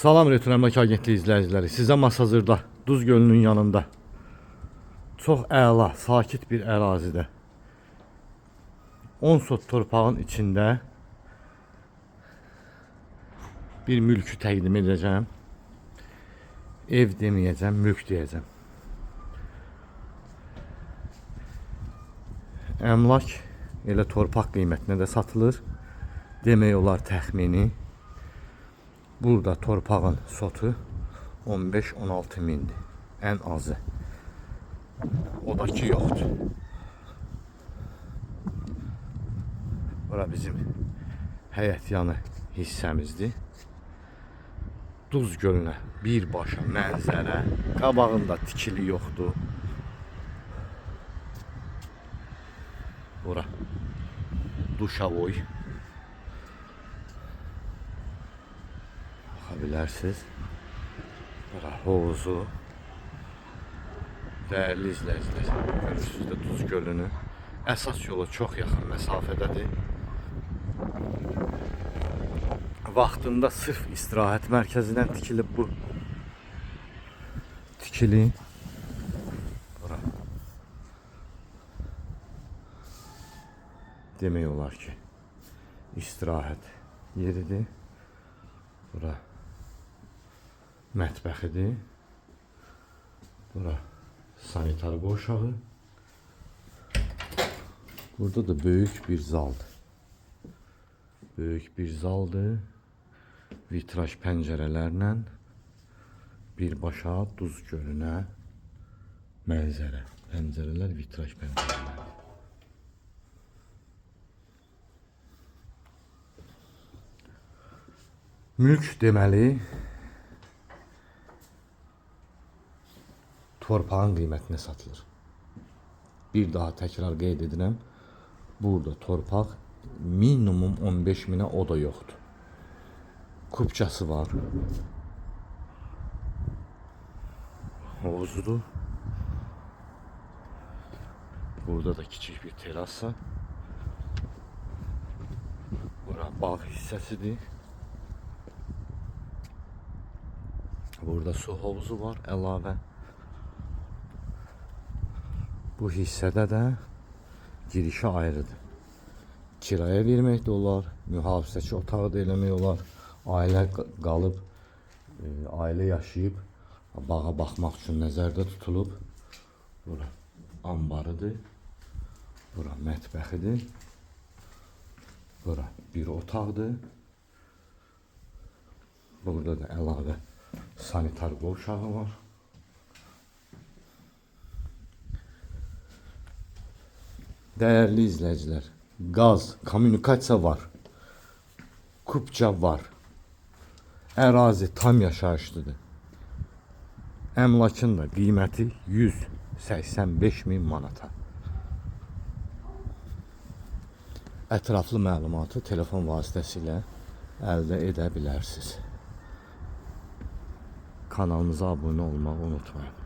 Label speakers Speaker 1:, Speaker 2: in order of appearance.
Speaker 1: Salam Retro Əmlak Agentliyi izləyiciləri. Sizə Masazırda, Duz gölünün yanında çox əla, sakit bir ərazidə 10 sot torpağın içində bir mülkü təqdim edəcəm. Ev deməyəcəm, mülk deyəcəm. Əmlak elə torpaq qiymətinə də satılır. Demək olar təxmini. Burada torpağın sotu 15-16 mindir. Ən azı. O da ki yoxdur. Bura bizim həyət yanı hissəmizdir. Duz gölünə birbaşa mənzərə. Qabağında tikili yoxdur. Bura Duşavoy. Bilərsiniz. Bura hovuzu. Dəyərli izləyicilər, görürsünüz də Duz gölünü. Əsas yola çox yaxın məsafədədir. Vaxtında sırf istirahət mərkəzindən tikilib bu. Tikili. Bura. Demək olar ki, istirahət yeridir. Bura mətbəxidir. Bura sanitar qoşağı. Burada da böyük bir zaldır. Böyük bir zaldır. Vitraj pəncərələrlə birbaşa Duz gölünə mənzərə. Pəncərələr vitraj pəncərələr. Mülk deməli torpağın qiymətinə satılır. Bir daha təkrar qeyd edirəm. Burada torpaq minimum 15 minə, o da yoxdur. Kupçası var. Hovuzudur. Burada da kiçik bir terasa. Bura bağ hissəsidir. Burada su hovuzu var əlavə. Bu hissədə də girişi ayrıdır. Kiraya vermək də olar, mühafizəçi otağı da eləmək olar. Ailə qalıb, ailə yaşayıb, bağa baxmaq üçün nəzərdə tutulub. Bura ambarıdır. Bura mətbəxidir. Bura bir otaqdır. Burada da əlavə sanitar qovşağı var. Dəyərli izləyicilər, qaz, kommunikasiya var. Kupça var. Ərazi tam yaşayışlıdır. Əmlakın da qiyməti 185 min manata. Ətraflı məlumatı telefon vasitəsilə əldə edə bilərsiniz. Kanalımıza abunə olmağı unutmayın.